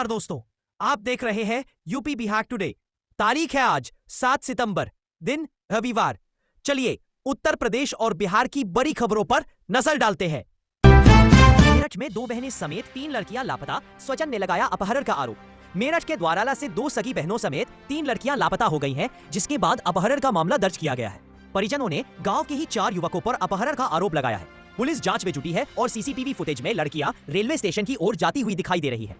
नमस्कार दोस्तों, आप देख रहे हैं यूपी बिहार टुडे। तारीख है आज 7 सितंबर, दिन रविवार। चलिए उत्तर प्रदेश और बिहार की बड़ी खबरों पर नजर डालते हैं। मेरठ में 2 बहनें समेत 3 लड़कियां लापता, स्वजन ने लगाया अपहरण का आरोप। मेरठ के द्वाराला से 2 सगी बहनों समेत 3 लड़कियां लापता हो गई हैं, जिसके बाद अपहरण का मामला दर्ज किया गया है। परिजनों ने गांव के ही 4 युवकों पर अपहरण का आरोप लगाया है। पुलिस जांच में जुटी है और सीसीटीवी फुटेज में लड़कियां रेलवे स्टेशन की ओर जाती हुई दिखाई दे रही है।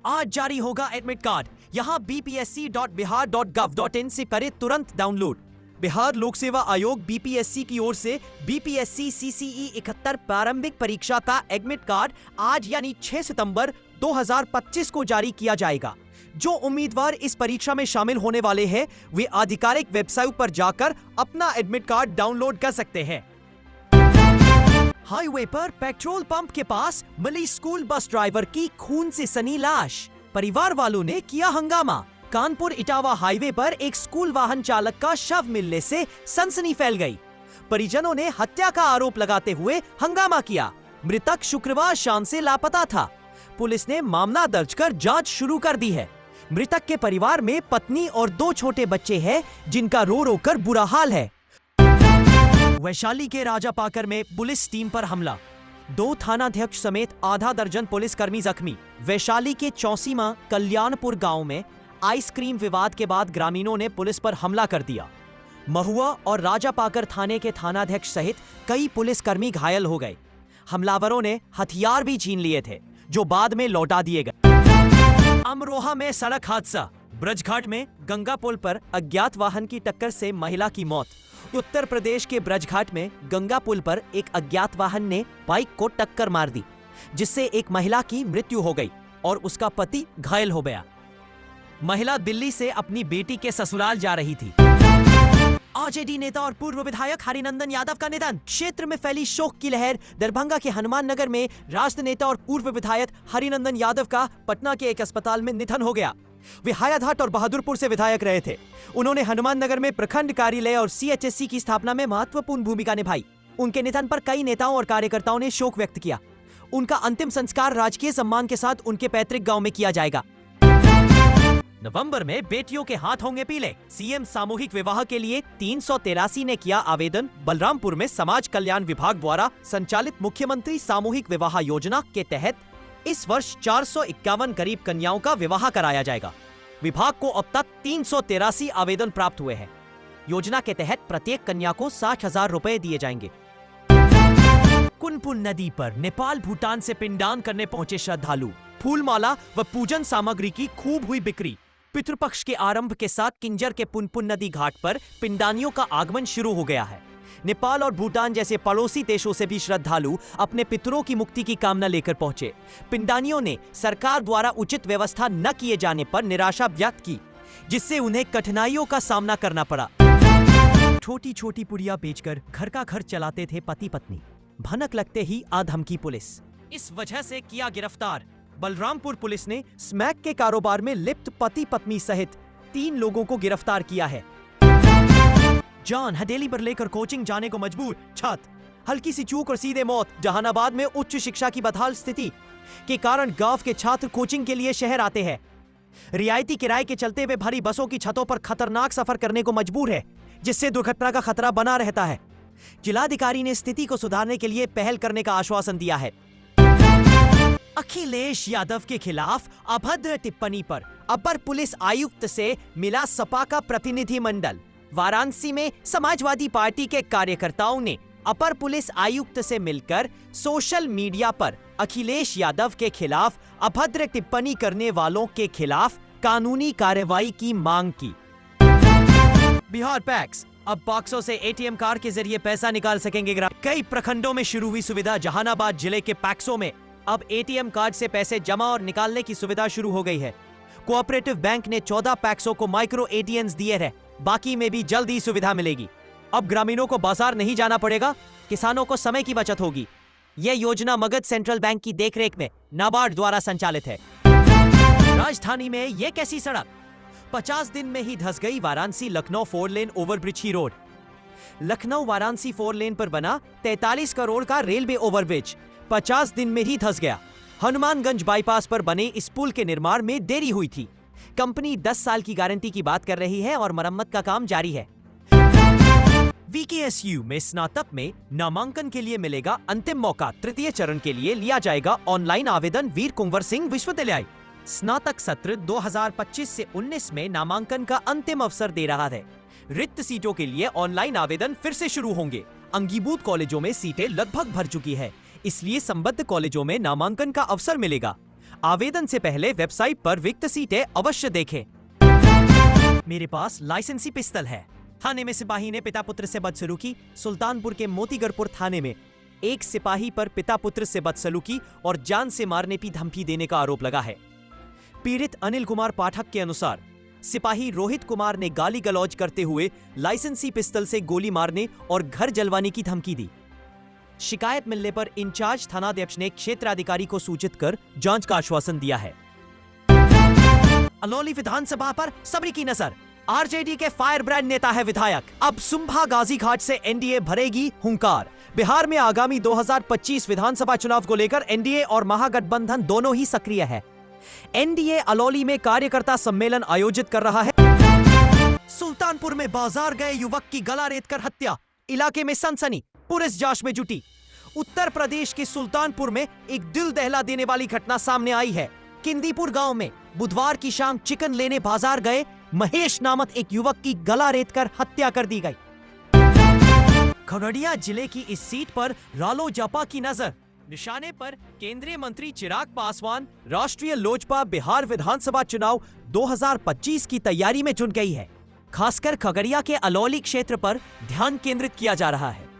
आज जारी होगा एडमिट कार्ड। यहां bpsc.bihar.gov.in से करें तुरंत डाउनलोड। बिहार लोक सेवा आयोग बीपीएससी की ओर से बीपीएससी सीसीई 71 प्रारंभिक परीक्षा का एडमिट कार्ड आज यानी 6 सितंबर 2025 को जारी किया जाएगा। जो उम्मीदवार इस परीक्षा में शामिल होने वाले हैं, वे आधिकारिक वेबसाइट पर जाकर अपना एडमिट कार्ड डाउनलोड कर सकते हैं। हाईवे पर पेट्रोल पंप के पास मिली स्कूल बस ड्राइवर की खून से सनी लाश। परिवार वालों ने किया हंगामा। कानपुर इटावा हाईवे पर एक स्कूल वाहन चालक का शव मिलने से सनसनी फैल गई। परिजनों ने हत्या का आरोप लगाते हुए हंगामा किया। मृतक शुक्रवार शाम से लापता था। पुलिस ने मामला दर्ज कर जांच शुरू कर दी है। मृतक के परिवार में पत्नी और 2 छोटे बच्चे हैं, जिनका रो रो कर बुरा हाल है। वैशाली के राजापाकर में पुलिस टीम पर हमला, 2 थानाध्यक्ष समेत आधा दर्जन पुलिसकर्मी जख्मी। वैशाली के चौसीमा कल्याणपुर गांव में आइसक्रीम विवाद के बाद ग्रामीणों ने पुलिस पर हमला कर दिया। महुआ और राजापाकर थाने के थानाध्यक्ष सहित कई पुलिसकर्मी घायल हो गए। हमलावरों ने हथियार भी छीन लिए थे, जो बाद में लौटा दिए गए। अमरोहा में सड़क हादसा, ब्रजघाट में गंगा पुल पर अज्ञात वाहन की टक्कर से महिला की मौत। उत्तर प्रदेश के ब्रजघाट में गंगा पुल पर एक अज्ञात वाहन ने बाइक को टक्कर मार दी, जिससे एक महिला की मृत्यु हो गई और उसका पति घायल हो गया। महिला दिल्ली से अपनी बेटी के ससुराल जा रही थी। आरजेडी नेता और पूर्व विधायक हरिनंदन यादव का निधन, क्षेत्र में फैली शोक की लहर। दरभंगा के हनुमान नगर में राष्ट्रीय नेता और पूर्व विधायक हरिनंदन यादव का पटना के एक अस्पताल में निधन हो गया। वे हायाघाट और बहादुरपुर से विधायक रहे थे। उन्होंने हनुमान नगर में प्रखंड कार्यालय और सीएचएससी की स्थापना में महत्वपूर्ण भूमिका निभाई। उनके निधन पर कई नेताओं और कार्यकर्ताओं ने शोक व्यक्त किया। उनका अंतिम संस्कार राजकीय सम्मान के साथ उनके पैतृक गांव में किया जाएगा। नवंबर में बेटियों के हाथ होंगे पीले, सीएम सामूहिक विवाह के लिए 383 ने किया आवेदन। बलरामपुर में समाज कल्याण विभाग द्वारा संचालित मुख्यमंत्री सामूहिक विवाह योजना के तहत इस वर्ष 451 गरीब कन्याओं का विवाह कराया जाएगा। विभाग को अब तक 383 आवेदन प्राप्त हुए हैं। योजना के तहत प्रत्येक कन्या को 60,000 रुपए दिए जाएंगे। पुनपुन नदी पर नेपाल भूटान से पिंडदान करने पहुंचे श्रद्धालु। फूलमाला व पूजन सामग्री की खूब हुई बिक्री। पितृपक्ष के आरंभ के साथ किंजर के पुनपुन नदी घाट पर पिंडदानियों का आगमन शुरू हो गया है। नेपाल और भूटान जैसे पड़ोसी देशों से भी श्रद्धालु अपने पितरों की मुक्ति की कामना लेकर पहुंचे। पिंडदानियों ने सरकार द्वारा उचित व्यवस्था न किए जाने पर निराशा व्यक्त की, जिससे उन्हें कठिनाइयों का सामना करना पड़ा। छोटी छोटी पुड़िया बेचकर घर का घर चलाते थे पति पत्नी, भनक लगते ही आ धमकी पुलिस। इस वजह से किया गिरफ्तार। बलरामपुर पुलिस ने स्मैक के कारोबार में लिप्त पति पत्नी सहित 3 लोगों को गिरफ्तार किया है। जान हथेली पर लेकर कोचिंग जाने को मजबूर छात्र, हल्की सी चूक और सीधे मौत। जहानाबाद में उच्च शिक्षा की बदहाल स्थिति के कारण गांव के छात्र कोचिंग के लिए शहर आते हैं। रियायती किराए के चलते वे भरी बसों की छतों पर खतरनाक सफर करने को मजबूर है, जिससे दुर्घटना का खतरा बना रहता है। जिलाधिकारी ने स्थिति को सुधारने के लिए पहल करने का आश्वासन दिया है। अखिलेश यादव के खिलाफ अभद्र टिप्पणी पर अपर पुलिस आयुक्त से मिला सपा का प्रतिनिधिमंडल। वाराणसी में समाजवादी पार्टी के कार्यकर्ताओं ने अपर पुलिस आयुक्त से मिलकर सोशल मीडिया पर अखिलेश यादव के खिलाफ अभद्र टिप्पणी करने वालों के खिलाफ कानूनी कार्रवाई की मांग की। बिहार पैक्स, अब बॉक्सों से एटीएम कार्ड के जरिए पैसा निकाल सकेंगे ग्रामीण। कई प्रखंडों में शुरू हुई सुविधा। जहानाबाद जिले के पैक्सों में अब एटीएम कार्ड से पैसे जमा और निकालने की सुविधा शुरू हो गई है। कोऑपरेटिव बैंक ने 14 पैक्सों को माइक्रो एटीएम्स दिए हैं। बाकी में भी जल्द ही सुविधा मिलेगी। अब ग्रामीणों को बाजार नहीं जाना पड़ेगा, किसानों को समय की बचत होगी। यह योजना मगध सेंट्रल बैंक की देखरेख में नाबार्ड द्वारा संचालित है। राजधानी में यह कैसी सड़क, 50 दिन में ही धंस गई वाराणसी लखनऊ 4 लेन ओवरब्रिज ही रोड। लखनऊ वाराणसी 4 लेन पर बना 43 करोड़ का रेलवे ओवरब्रिज 50 दिन में ही धंस गया। हनुमानगंज बाईपास पर बने इस पुल के निर्माण में देरी हुई थी। कंपनी 10 साल की गारंटी की बात कर रही है और मरम्मत का काम जारी है। VKSU में स्नातक में नामांकन के लिए मिलेगा अंतिम मौका। तृतीय चरण के लिए लिया जाएगा ऑनलाइन आवेदन। वीर कुंवर सिंह विश्वविद्यालय स्नातक सत्र 2025 से 19 में नामांकन का अंतिम अवसर दे रहा है। रिक्त सीटों के लिए ऑनलाइन आवेदन फिर से शुरू होंगे। अंगीभूत कॉलेजों में सीटें लगभग भर चुकी है, इसलिए संबद्ध कॉलेजों में नामांकन का अवसर मिलेगा। आवेदन से पहले वेबसाइट पर रिक्त सीटें अवश्य देखें। मेरे पास लाइसेंसी पिस्तल है। थाने में सिपाही ने पिता पुत्र से बदसलूकी। सुल्तानपुर के मोतीगढ़पुर थाने में एक सिपाही पर पिता पुत्र से बदसलूकी और जान से मारने की धमकी देने का आरोप लगा है। पीड़ित अनिल कुमार पाठक के अनुसार सिपाही रोहित कुमार ने गाली गलौज करते हुए लाइसेंसी पिस्तल से गोली मारने और घर जलवाने की धमकी दी। शिकायत मिलने पर इंचार्ज थानाध्यक्ष ने क्षेत्राधिकारी को सूचित कर जांच का आश्वासन दिया है। अलौली विधानसभा पर सबरी की नजर। आरजेडी के फायर ब्रांड नेता है विधायक। अब सुंभा गाजी घाट से एनडीए भरेगी हुंकार। बिहार में आगामी 2025 विधानसभा चुनाव को लेकर एनडीए और महागठबंधन दोनों ही सक्रिय है। एनडीए अलौली में कार्यकर्ता सम्मेलन आयोजित कर रहा है। सुल्तानपुर में बाजार गए युवक की गला रेतकर हत्या। इलाके में सनसनी, पुलिस जांच में जुटी। उत्तर प्रदेश के सुल्तानपुर में एक दिल दहला देने वाली घटना सामने आई है। किंदीपुर गांव में बुधवार की शाम चिकन लेने बाजार गए महेश नामक एक युवक की गला रेतकर हत्या कर दी गई। खगड़िया जिले की इस सीट पर रालोजपा की नजर। निशाने पर केंद्रीय मंत्री चिराग पासवान। राष्ट्रीय लोजपा बिहार विधानसभा चुनाव 2025 की तैयारी में जुट गई है। खासकर खगड़िया के अलौली क्षेत्र पर ध्यान केंद्रित किया जा रहा है।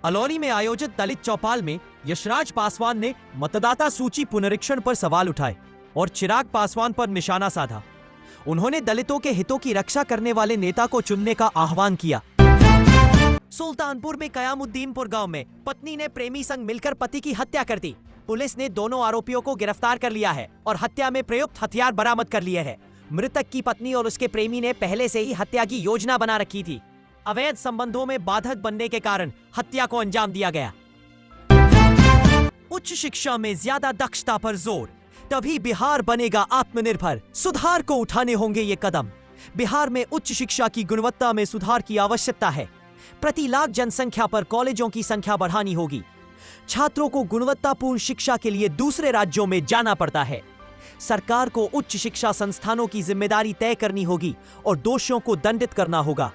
अलौली में आयोजित दलित चौपाल में यशराज पासवान ने मतदाता सूची पुनरीक्षण पर सवाल उठाए और चिराग पासवान पर निशाना साधा। उन्होंने दलितों के हितों की रक्षा करने वाले नेता को चुनने का आह्वान किया। सुल्तानपुर में कयामुद्दीनपुर गांव में पत्नी ने प्रेमी संग मिलकर पति की हत्या कर दी। पुलिस ने दोनों आरोपियों को गिरफ्तार कर लिया है और हत्या में प्रयुक्त हथियार बरामद कर लिए हैं। मृतक की पत्नी और उसके प्रेमी ने पहले से ही हत्या की योजना बना रखी थी। अवैध संबंधों में बाधक बनने के कारण हत्या को अंजाम दिया गया। उच्च शिक्षा में ज्यादा दक्षता पर जोर, तभी बिहार बनेगा आत्मनिर्भर। सुधार को उठाने होंगे ये कदम। बिहार में उच्च शिक्षा की गुणवत्ता में सुधार की आवश्यकता है। प्रति लाख जनसंख्या पर कॉलेजों की संख्या बढ़ानी होगी। छात्रों को गुणवत्तापूर्ण शिक्षा के लिए दूसरे राज्यों में जाना पड़ता है। सरकार को उच्च शिक्षा संस्थानों की जिम्मेदारी तय करनी होगी और दोषियों को दंडित करना होगा।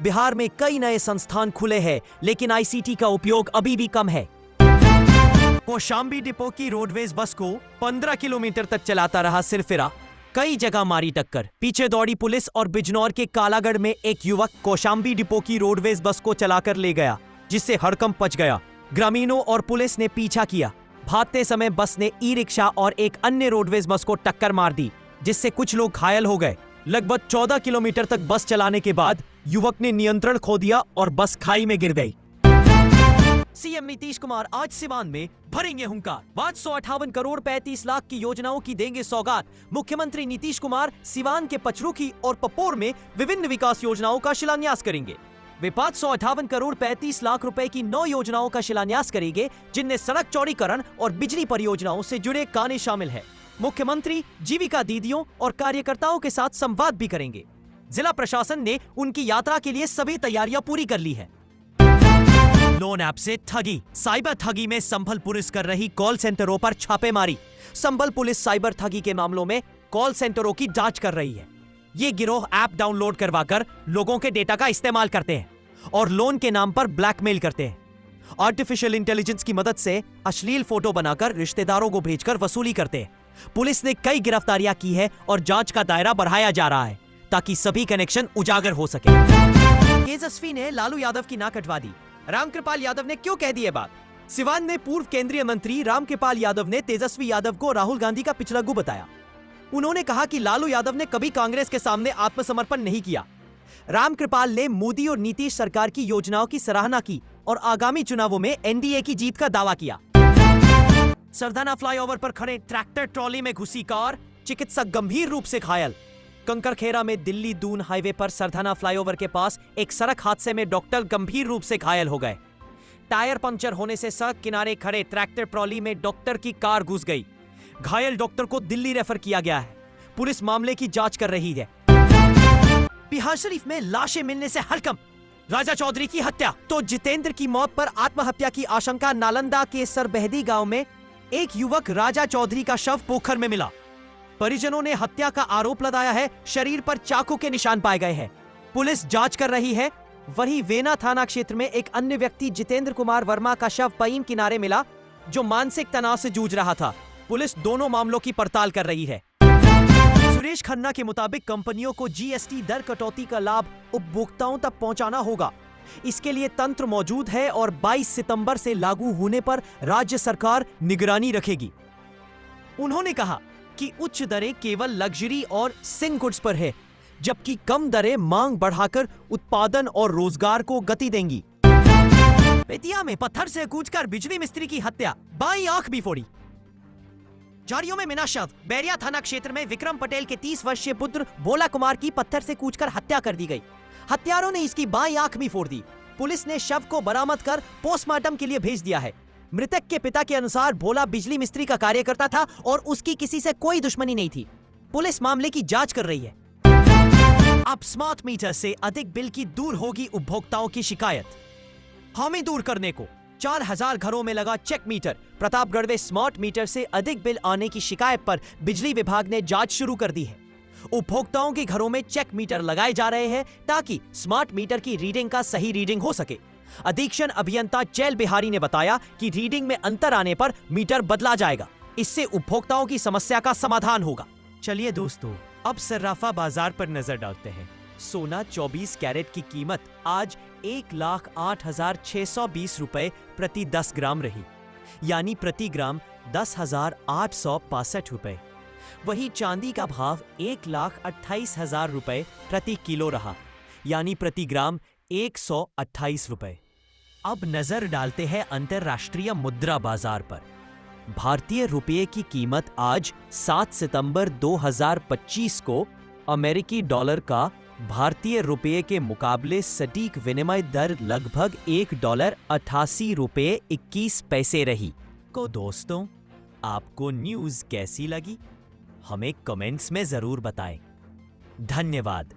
बिहार में कई नए संस्थान खुले हैं, लेकिन आईसीटी का उपयोग अभी भी कम है। कौशाम्बी डिपो की रोडवेज बस को 15 किलोमीटर तक चलाता रहा सिरफिरा। कई जगह मारी टक्कर। पीछे दौड़ी पुलिस और बिजनौर के कालागढ़ में एक युवक कौशाम्बी डिपो की रोडवेज बस को चलाकर ले गया, जिससे हड़कंप मच गया। ग्रामीणों और पुलिस ने पीछा किया। भागते समय बस ने ई रिक्शा और एक अन्य रोडवेज बस को टक्कर मार दी, जिससे कुछ लोग घायल हो गए। लगभग 14 किलोमीटर तक बस चलाने के बाद युवक ने नियंत्रण खो दिया और बस खाई में गिर गई। सीएम नीतीश कुमार आज सिवान में भरेंगे हुंकार। 558 करोड़ 35 लाख की योजनाओं की देंगे सौगात। मुख्यमंत्री नीतीश कुमार सिवान के पचरुखी और पपोर में विभिन्न विकास योजनाओं का शिलान्यास करेंगे। वे 558 करोड़ 35 लाख रुपए की 9 योजनाओं का शिलान्यास करेंगे, जिनमें सड़क चौड़ीकरण और बिजली परियोजनाओं से जुड़े कार्य शामिल है। मुख्यमंत्री जीविका दीदियों और कार्यकर्ताओं के साथ संवाद भी करेंगे। जिला प्रशासन ने उनकी यात्रा के लिए सभी तैयारियां पूरी कर ली है। लोन ऐप से ठगी। साइबर ठगी में संभल पुलिस कर रही कॉल सेंटरों पर छापेमारी। संभल पुलिस साइबर ठगी के मामलों में कॉल सेंटरों की जांच कर रही है। ये गिरोह ऐप डाउनलोड करवाकर लोगों के डेटा का इस्तेमाल करते हैं और लोन के नाम पर ब्लैकमेल करते हैं। आर्टिफिशियल इंटेलिजेंस की मदद से अश्लील फोटो बनाकर रिश्तेदारों को भेजकर वसूली करते हैं। पुलिस ने कई गिरफ्तारियां की है और जांच का दायरा बढ़ाया जा रहा है, ताकि सभी कनेक्शन उजागर हो सके। तेजस्वी ने लालू यादव की नाक कटवा दी। रामकृपाल यादव ने क्यों कह दी ये बात? सिवान में पूर्व केंद्रीय मंत्री रामकृपाल यादव ने तेजस्वी यादव को राहुल गांधी का पिछड़गू बताया। उन्होंने कहा कि लालू यादव ने कभी कांग्रेस के सामने आत्मसमर्पण नहीं किया। रामकृपाल ने मोदी और नीतीश सरकार की योजनाओं की सराहना की और आगामी चुनावों में एनडीए की जीत का दावा किया। सरदाना फ्लाईओवर पर खड़े ट्रैक्टर ट्रॉली में घुसी कार, चिकित्सक गंभीर रूप से घायल। कंकरखेरा में दिल्ली दून हाईवे पर सरदाना फ्लाईओवर के पास एक सड़क हादसे में डॉक्टर गंभीर रूप से घायल हो गए। टायर पंचर होने से सड़क किनारे खड़े ट्रैक्टर ट्रॉली में डॉक्टर की कार घुस गई। घायल डॉक्टर को दिल्ली रेफर किया गया है। पुलिस मामले की जांच कर रही है। बिहार शरीफ में लाशें मिलने से हड़कंप, राजा चौधरी की हत्या। तो जितेंद्र की मौत पर आत्महत्या की आशंका। नालंदा के सरबहदी गांव में एक युवक राजा चौधरी का शव पोखर में मिला। परिजनों ने हत्या का आरोप लगाया है। शरीर पर चाकू के निशान पाए गए हैं। पुलिस जांच कर रही है। वहीं वेना थाना क्षेत्र में एक अन्य व्यक्ति जितेंद्र कुमार वर्मा का शव पईन किनारे मिला, जो मानसिक तनाव से जूझ रहा था। पुलिस दोनों मामलों की पड़ताल कर रही है। सुरेश खन्ना के मुताबिक कंपनियों को जीएसटी दर कटौती का लाभ उपभोक्ताओं तक पहुंचाना होगा। इसके लिए तंत्र मौजूद है और 22 सितंबर से लागू होने पर राज्य सरकार निगरानी रखेगी। उन्होंने कहा कि उच्च दरें केवल लग्जरी और सिंह गुड्स पर है, जबकि कम दरें मांग बढ़ाकर उत्पादन और रोजगार को गति देंगी। बेतिया में पत्थर से कूदकर बिजली मिस्त्री की हत्या, बाईं आंख भी फोड़ी। झाड़ियों में मिला शव। बैरिया थाना क्षेत्र में विक्रम पटेल के 30 वर्षीय पुत्र भोला कुमार की पत्थर से कूचकर हत्या कर दी गई। हत्यारों ने इसकी बाईं आंख भी फोड़ दी। पुलिस ने शव को बरामद कर पोस्टमार्टम के लिए भेज दिया है। मृतक के पिता के अनुसार भोला बिजली मिस्त्री का कार्य करता था और उसकी किसी से कोई दुश्मनी नहीं थी। पुलिस मामले की जांच कर रही है। अब स्मार्ट मीटर से अधिक बिल की दूर होगी उपभोक्ताओं की शिकायत। हामी दूर करने को 4000 घरों में लगा चेक मीटर। प्रतापगढ़ में स्मार्ट मीटर से अधिक बिल आने की शिकायत पर बिजली विभाग ने जांच शुरू कर दी है। उपभोक्ताओं के घरों में चेक मीटर लगाए जा रहे हैं ताकि स्मार्ट मीटर की रीडिंग का सही रीडिंग हो सके। अधीक्षण अभियंता चैल बिहारी ने बताया कि रीडिंग में अंतर आने पर मीटर बदला जाएगा। इससे उपभोक्ताओं की समस्या का समाधान होगा। चलिए दोस्तों, अब सर्राफा बाजार पर नजर डालते हैं। सोना 24 कैरेट की कीमत आज 1,08,620 रुपए प्रति 10 ग्राम रही, यानी प्रति ग्राम 10,865 रुपए। वहीं चांदी का भाव 1,28,000 रुपए प्रति किलो रहा, यानी प्रति ग्राम 128 रुपए। अब नजर डालते हैं अंतर्राष्ट्रीय मुद्रा बाजार पर। भारतीय रुपये की कीमत आज 7 सितंबर 2025 को अमेरिकी डॉलर का भारतीय रुपये के मुकाबले सटीक विनिमय दर लगभग $1.88.21 रही। को दोस्तों, आपको न्यूज़ कैसी लगी? हमें कमेंट्स में जरूर बताएं। धन्यवाद।